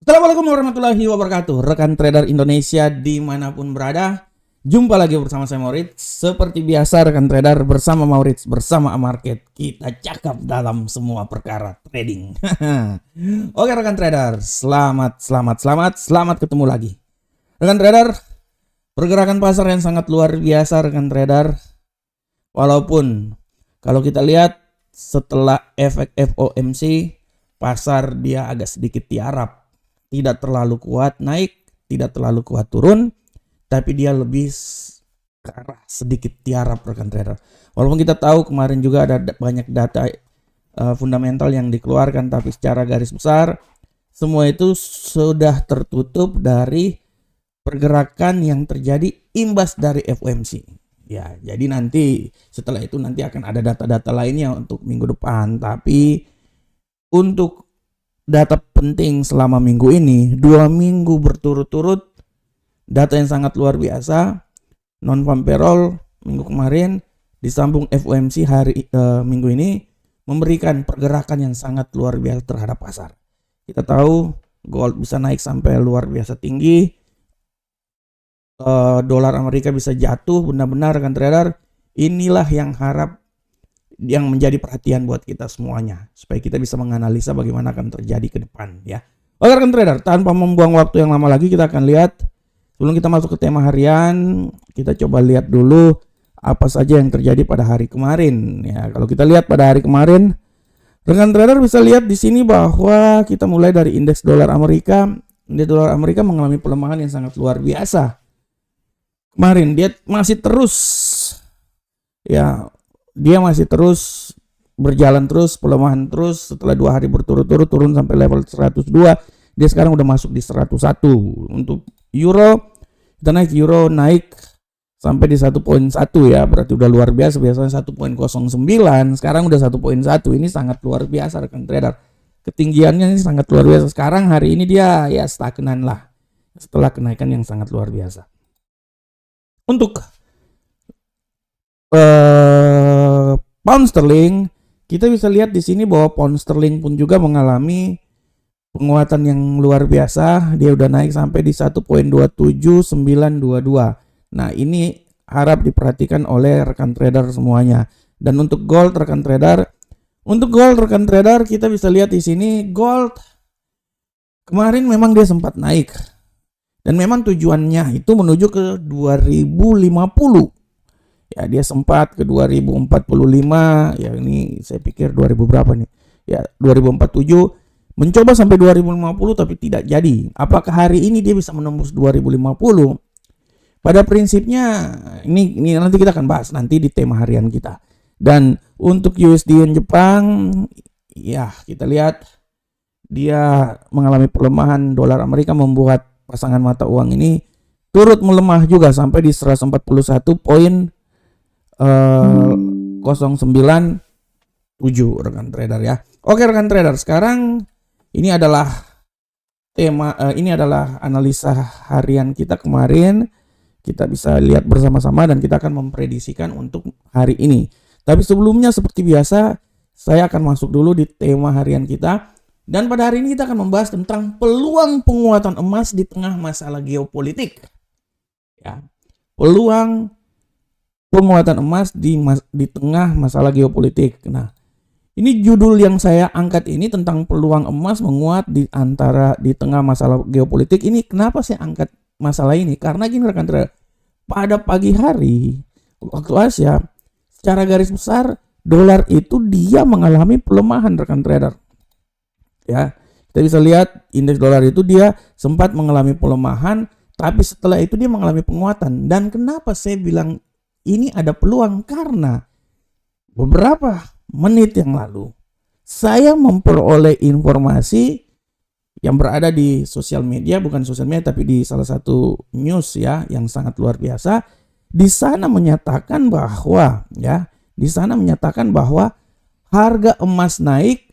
Assalamualaikum warahmatullahi wabarakatuh. Rekan trader Indonesia dimanapun berada, jumpa lagi bersama saya Maurits. Seperti biasa rekan trader, bersama Maurits, bersama Market, kita cakap dalam semua perkara trading. Oke rekan trader, selamat ketemu lagi. Rekan trader, pergerakan pasar yang sangat luar biasa rekan trader. Walaupun kalau kita lihat setelah efek FOMC, pasar dia agak sedikit tiarap. Tidak terlalu kuat naik, tidak terlalu kuat turun, tapi dia lebih ke arah sedikit tiarap rekan trader. Walaupun kita tahu kemarin juga ada banyak data fundamental yang dikeluarkan, tapi secara garis besar semua itu sudah tertutup dari pergerakan yang terjadi imbas dari FOMC. Ya, jadi nanti setelah itu nanti akan ada data-data lainnya untuk minggu depan, tapi untuk data penting selama minggu ini, 2 minggu berturut-turut, data yang sangat luar biasa. Non-farm payroll minggu kemarin disambung FOMC minggu ini memberikan pergerakan yang sangat luar biasa terhadap pasar. Kita tahu gold bisa naik sampai luar biasa tinggi, dolar Amerika bisa jatuh, benar-benar rekan trader. Inilah yang menjadi perhatian buat kita semuanya, supaya kita bisa menganalisa bagaimana akan terjadi ke depan ya. Oke rekan trader, tanpa membuang waktu yang lama lagi, kita akan lihat sebelum kita masuk ke tema harian, kita coba lihat dulu apa saja yang terjadi pada hari kemarin ya. Kalau kita lihat pada hari kemarin, rekan trader bisa lihat di sini bahwa kita mulai dari indeks dolar Amerika. Indeks dolar Amerika mengalami pelemahan yang sangat luar biasa. Kemarin dia masih terus berjalan terus, pelemahan terus. Setelah 2 hari berturut-turut turun sampai level 102, dia sekarang udah masuk di 101. Untuk euro, kita naik sampai di 1.1 ya, berarti udah luar biasa. Biasanya 1.09, sekarang udah 1.1. Ini sangat luar biasa rekan trader. Ketinggiannya ini sangat luar biasa. Sekarang hari ini dia ya stagnan lah setelah kenaikan yang sangat luar biasa. Untuk pound sterling, kita bisa lihat di sini bahwa pound sterling pun juga mengalami penguatan yang luar biasa. Dia udah naik sampai di 1.27922. Nah, ini harap diperhatikan oleh rekan trader semuanya. Dan untuk gold rekan trader, kita bisa lihat di sini gold kemarin memang dia sempat naik. Dan memang tujuannya itu menuju ke 2050. Ya, dia sempat ke 2045. Ya, ini saya pikir 2000 berapa nih? Ya, 2047 mencoba sampai 2050 tapi tidak jadi. Apakah hari ini dia bisa menembus 2050? Pada prinsipnya ini nanti kita akan bahas nanti di tema harian kita. Dan untuk USD Yen Jepang, ya kita lihat dia mengalami pelemahan. Dolar Amerika membuat pasangan mata uang ini turut melemah juga sampai di 141.097 rekan trader ya. Oke rekan trader, sekarang ini adalah analisa harian kita kemarin. Kita bisa lihat bersama-sama dan kita akan memprediksikan untuk hari ini. Tapi sebelumnya seperti biasa, saya akan masuk dulu di tema harian kita. Dan pada hari ini kita akan membahas tentang peluang penguatan emas di tengah masalah geopolitik. Ya, peluang penguatan emas di tengah masalah geopolitik. Nah, ini judul yang saya angkat ini tentang peluang emas menguat di tengah masalah geopolitik. Ini kenapa saya angkat masalah ini? Karena gini rekan trader, pada pagi hari waktu Asia, secara garis besar dolar itu dia mengalami pelemahan rekan trader. Ya, kita bisa lihat indeks dolar itu dia sempat mengalami pelemahan, tapi setelah itu dia mengalami penguatan. Dan kenapa saya bilang ini ada peluang? Karena beberapa menit yang lalu saya memperoleh informasi yang berada di sosial media, bukan sosial media tapi di salah satu news ya yang sangat luar biasa. Di sana menyatakan bahwa harga emas naik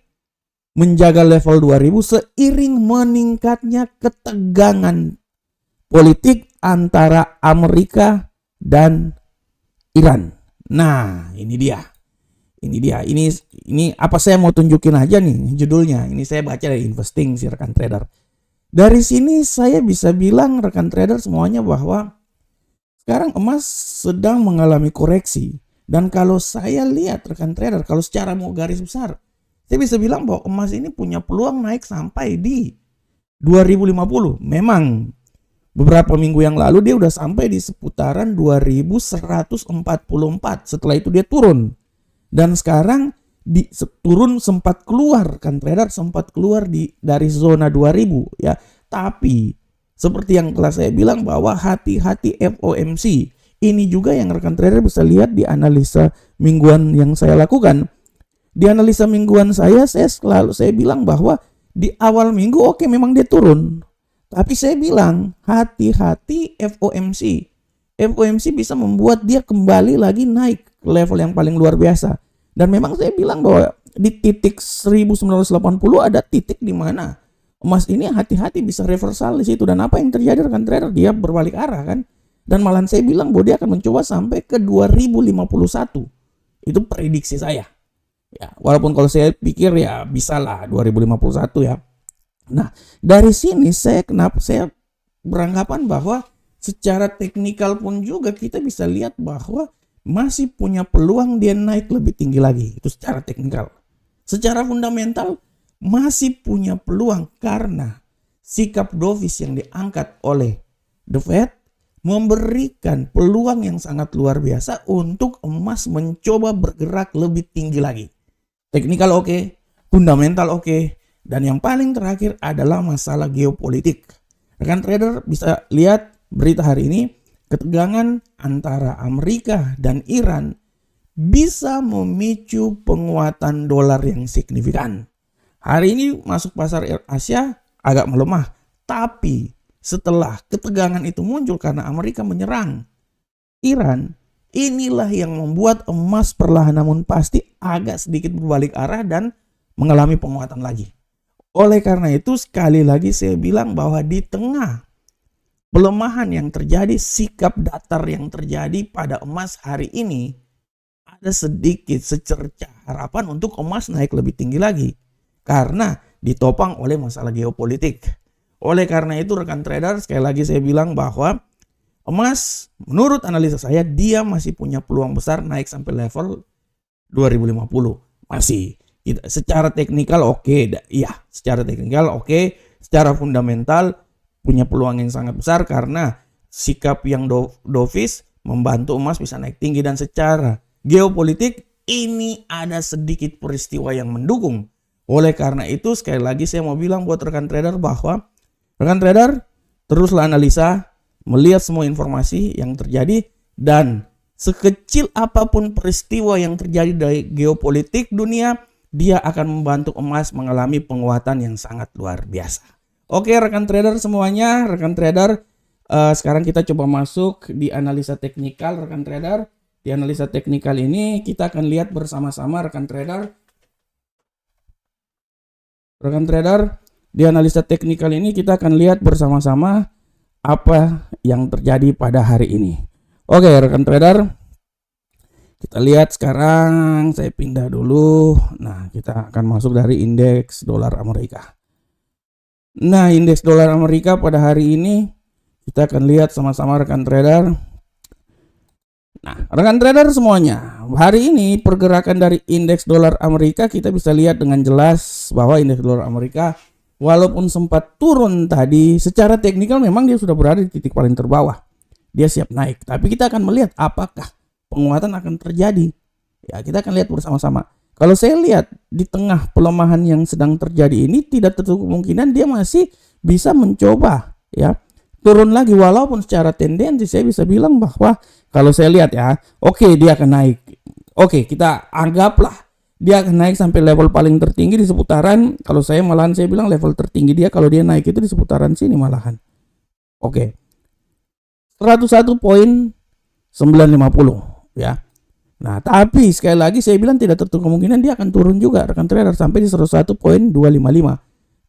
menjaga level 2000 seiring meningkatnya ketegangan politik antara Amerika dan Iran. Nah, ini dia. Ini apa saya mau tunjukin aja nih judulnya. Ini saya baca dari Investing si rekan trader. Dari sini saya bisa bilang rekan trader semuanya bahwa sekarang emas sedang mengalami koreksi. Dan kalau saya lihat rekan trader, kalau secara mau garis besar, saya bisa bilang bahwa emas ini punya peluang naik sampai di 2050. Memang beberapa minggu yang lalu dia udah sampai di seputaran 2144. Setelah itu dia turun. Dan sekarang turun sempat keluar kan trader, sempat keluar dari zona 2000 ya. Tapi seperti yang telah saya bilang bahwa hati-hati FOMC. Ini juga yang rekan trader bisa lihat di analisa mingguan yang saya lakukan. Di analisa mingguan saya bilang bahwa di awal minggu oke, memang dia turun. Tapi saya bilang hati-hati FOMC. FOMC bisa membuat dia kembali lagi naik ke level yang paling luar biasa. Dan memang saya bilang bahwa di titik 1980 ada titik di mana emas ini hati-hati bisa reversal di situ. Dan apa yang terjadi rekan trader? Dia berbalik arah kan. Dan malahan saya bilang bahwa dia akan mencoba sampai ke 2051. Itu prediksi saya. Ya, walaupun kalau saya pikir ya bisa lah 2051 ya. Nah, dari sini saya beranggapan bahwa secara teknikal pun juga kita bisa lihat bahwa masih punya peluang dia naik lebih tinggi lagi. Itu secara teknikal. Secara fundamental masih punya peluang karena sikap dovish yang diangkat oleh The Fed memberikan peluang yang sangat luar biasa untuk emas mencoba bergerak lebih tinggi lagi. Teknikal oke, fundamental oke, dan yang paling terakhir adalah masalah geopolitik. Rekan trader bisa lihat berita hari ini, ketegangan antara Amerika dan Iran bisa memicu penguatan dolar yang signifikan. Hari ini masuk pasar Asia agak melemah, tapi setelah ketegangan itu muncul karena Amerika menyerang Iran, inilah yang membuat emas perlahan namun pasti agak sedikit berbalik arah dan mengalami penguatan lagi. Oleh karena itu sekali lagi saya bilang bahwa di tengah pelemahan yang terjadi, sikap datar yang terjadi pada emas hari ini, ada sedikit secercah harapan untuk emas naik lebih tinggi lagi karena ditopang oleh masalah geopolitik. Oleh karena itu rekan trader, sekali lagi saya bilang bahwa emas menurut analisa saya dia masih punya peluang besar naik sampai level 2050. Masih. Secara teknikal oke, iya, secara teknikal oke, secara fundamental punya peluang yang sangat besar karena sikap yang dovish membantu emas bisa naik tinggi, dan secara geopolitik ini ada sedikit peristiwa yang mendukung. Oleh karena itu sekali lagi saya mau bilang buat rekan trader bahwa rekan trader teruslah analisa, melihat semua informasi yang terjadi, dan sekecil apapun peristiwa yang terjadi dari geopolitik dunia, dia akan membantu emas mengalami penguatan yang sangat luar biasa. Oke rekan trader semuanya, rekan trader sekarang kita coba masuk di analisa teknikal rekan trader. Di analisa teknikal ini kita akan lihat bersama-sama rekan trader. Rekan trader, di analisa teknikal ini kita akan lihat bersama-sama apa yang terjadi pada hari ini. Oke rekan trader, kita lihat sekarang, saya pindah dulu. Nah, kita akan masuk dari indeks dolar Amerika. Nah, indeks dolar Amerika pada hari ini kita akan lihat sama-sama rekan trader. Nah, rekan trader semuanya, hari ini pergerakan dari indeks dolar Amerika kita bisa lihat dengan jelas bahwa indeks dolar Amerika walaupun sempat turun tadi, secara teknikal memang dia sudah berada di titik paling terbawah. Dia siap naik, tapi kita akan melihat apakah penguatan akan terjadi. Ya, kita akan lihat bersama-sama. Kalau saya lihat di tengah pelemahan yang sedang terjadi ini, tidak tertutup kemungkinan dia masih bisa mencoba ya turun lagi, walaupun secara tendensi saya bisa bilang bahwa kalau saya lihat ya, oke, dia akan naik. Oke, kita anggaplah dia akan naik sampai level paling tertinggi di seputaran, kalau saya malahan saya bilang level tertinggi dia kalau dia naik itu di seputaran sini malahan. Oke. 101.950 ya. Nah, tapi sekali lagi saya bilang tidak tertutup kemungkinan dia akan turun juga rekan trader sampai di 101.255.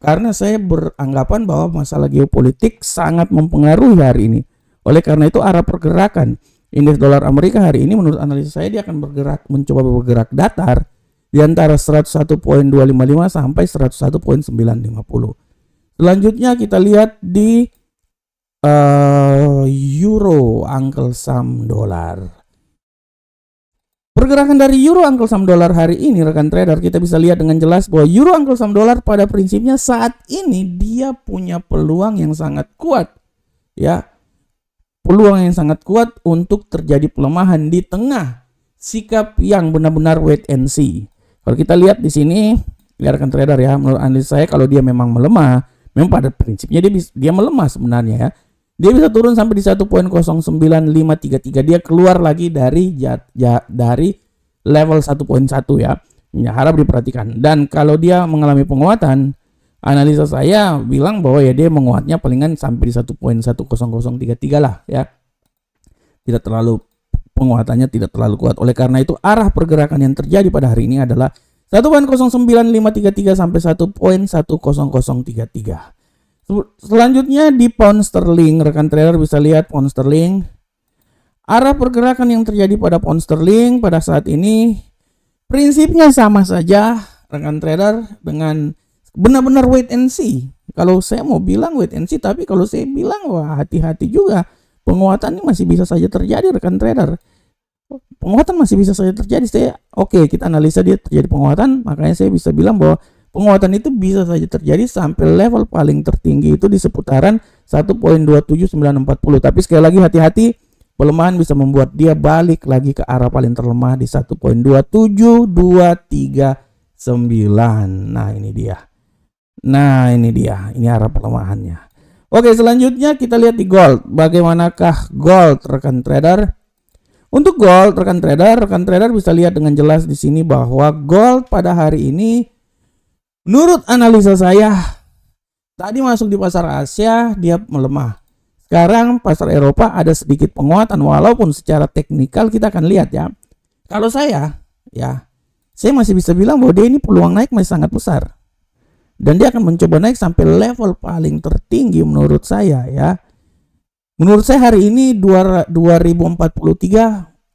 Karena saya beranggapan bahwa masalah geopolitik sangat mempengaruhi hari ini. Oleh karena itu arah pergerakan indeks dolar Amerika hari ini menurut analisa saya dia akan mencoba bergerak datar di antara 101.255 sampai 101.950. Selanjutnya kita lihat di euro Uncle Sam dolar. Pergerakan dari euro Uncle Sam dolar hari ini rekan trader, kita bisa lihat dengan jelas bahwa euro Uncle Sam dolar pada prinsipnya saat ini dia punya peluang yang sangat kuat, ya. Peluang yang sangat kuat untuk terjadi pelemahan di tengah sikap yang benar-benar wait and see. Kalau kita lihat di sini, ya rekan trader ya, menurut analisa saya kalau dia memang melemah, memang pada prinsipnya dia melemah sebenarnya ya. Dia bisa turun sampai di 1.09533. Dia keluar lagi dari level 1.1 ya. Ya, harap diperhatikan. Dan kalau dia mengalami penguatan, analisa saya bilang bahwa ya dia menguatnya palingan sampai di 1.10033 lah ya. Tidak terlalu, penguatannya tidak terlalu kuat. Oleh karena itu arah pergerakan yang terjadi pada hari ini adalah 1.09533 sampai 1.10033. Selanjutnya di pound sterling, rekan trader bisa lihat pound sterling. Arah pergerakan yang terjadi pada pound sterling pada saat ini prinsipnya sama saja rekan trader, dengan benar-benar wait and see. Kalau saya mau bilang wait and see, tapi kalau saya bilang wah hati-hati juga. Penguatan ini masih bisa saja terjadi rekan trader. Penguatan masih bisa saja terjadi. Kita analisa dia terjadi penguatan, makanya saya bisa bilang bahwa penguatan itu bisa saja terjadi sampai level paling tertinggi itu di seputaran 1.27940. Tapi sekali lagi hati-hati, pelemahan bisa membuat dia balik lagi ke arah paling terlemah di 1.27239. Nah ini dia. Ini arah pelemahannya. Oke, selanjutnya kita lihat di gold. Bagaimanakah gold rekan trader? Untuk gold rekan trader bisa lihat dengan jelas di sini bahwa gold pada hari ini menurut analisa saya tadi masuk di pasar Asia dia melemah. Sekarang pasar Eropa ada sedikit penguatan walaupun secara teknikal kita akan lihat ya. Kalau saya masih bisa bilang bahwa dia ini peluang naik masih sangat besar. Dan dia akan mencoba naik sampai level paling tertinggi menurut saya ya. Menurut saya hari ini 2043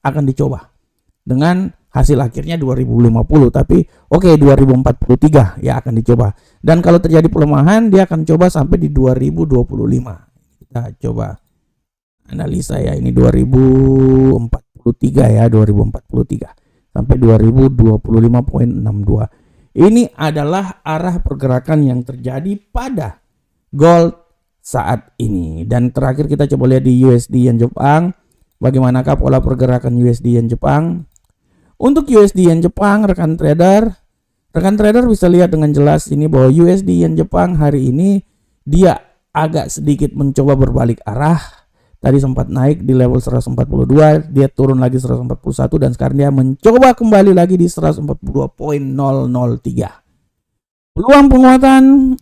akan dicoba. Dengan hasil akhirnya 2050, tapi 2043 ya akan dicoba. Dan kalau terjadi pelemahan dia akan coba sampai di 2025. Kita coba analisa ya, ini 2043 ya, 2043 sampai 2025.62. Ini adalah arah pergerakan yang terjadi pada gold saat ini. Dan terakhir kita coba lihat di USD yen Jepang. Bagaimanakah pola pergerakan USD yen Jepang? Untuk USD yen Jepang rekan trader bisa lihat dengan jelas ini bahwa USD yen Jepang hari ini dia agak sedikit mencoba berbalik arah. Tadi sempat naik di level 142, dia turun lagi 141 dan sekarang dia mencoba kembali lagi di 142.003. Peluang penguatan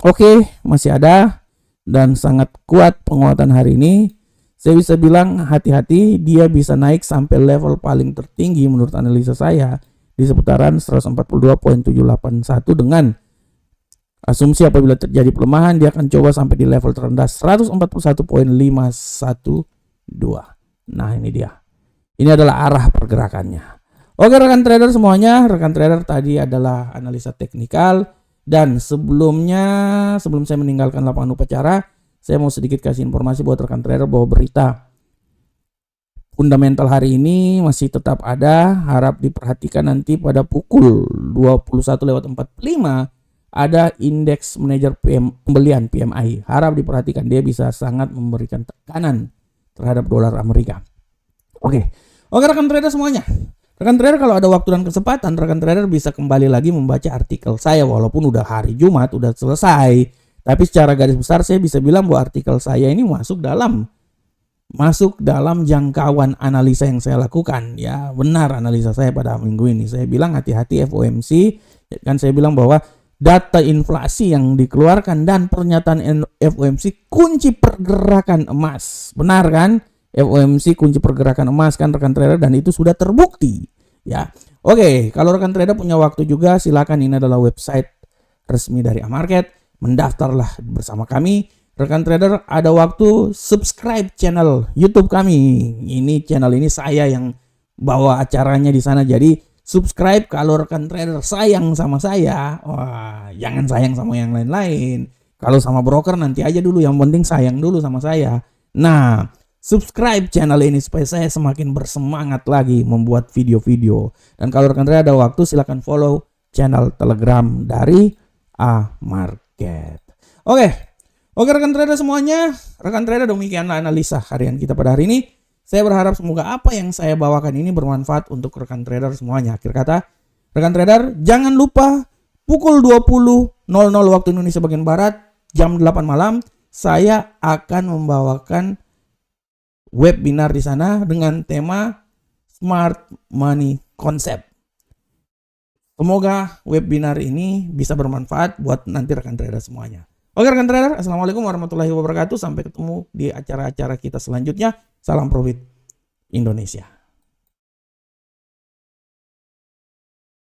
masih ada dan sangat kuat penguatan hari ini. Saya bisa bilang hati-hati, dia bisa naik sampai level paling tertinggi menurut analisa saya di seputaran 142.781 dengan asumsi apabila terjadi pelemahan dia akan coba sampai di level terendah 141.512. Nah ini dia. Ini adalah arah pergerakannya. Oke rekan trader semuanya, rekan trader tadi adalah analisa teknikal. Dan sebelum saya meninggalkan lapangan upacara, saya mau sedikit kasih informasi buat rekan trader bahwa berita fundamental hari ini masih tetap ada. Harap diperhatikan nanti pada pukul 21.45 ada indeks manajer pembelian PMI. Harap diperhatikan, dia bisa sangat memberikan tekanan terhadap dolar Amerika. Oke rekan trader semuanya. Rekan trader kalau ada waktu dan kesempatan, rekan trader bisa kembali lagi membaca artikel saya walaupun udah hari Jumat, udah selesai. Tapi secara garis besar saya bisa bilang bahwa artikel saya ini masuk dalam jangkauan analisa yang saya lakukan. Ya benar analisa saya pada minggu ini. Saya bilang hati-hati FOMC. Kan saya bilang bahwa data inflasi yang dikeluarkan dan pernyataan FOMC kunci pergerakan emas. Benar kan? FOMC kunci pergerakan emas kan rekan trader, dan itu sudah terbukti. Ya. Kalau rekan trader punya waktu juga silakan, ini adalah website resmi dari Amarket. Mendaftarlah bersama kami. Rekan trader ada waktu subscribe channel YouTube kami. Ini channel ini saya yang bawa acaranya di sana. Jadi subscribe kalau rekan trader sayang sama saya. Wah, jangan sayang sama yang lain-lain. Kalau sama broker nanti aja dulu, yang penting sayang dulu sama saya. Nah, subscribe channel ini supaya saya semakin bersemangat lagi membuat video-video. Dan kalau rekan trader ada waktu silahkan follow channel Telegram dari A Market. Oke rekan trader semuanya, rekan trader demikianlah analisa harian kita pada hari ini. Saya berharap semoga apa yang saya bawakan ini bermanfaat untuk rekan trader semuanya. Akhir kata, rekan trader jangan lupa pukul 20.00 waktu Indonesia bagian Barat, jam 8 malam, saya akan membawakan webinar di sana dengan tema Smart Money Concept. Semoga webinar ini bisa bermanfaat buat nanti rekan trader semuanya. Oke rekan trader, assalamualaikum warahmatullahi wabarakatuh. Sampai ketemu di acara-acara kita selanjutnya. Salam profit Indonesia.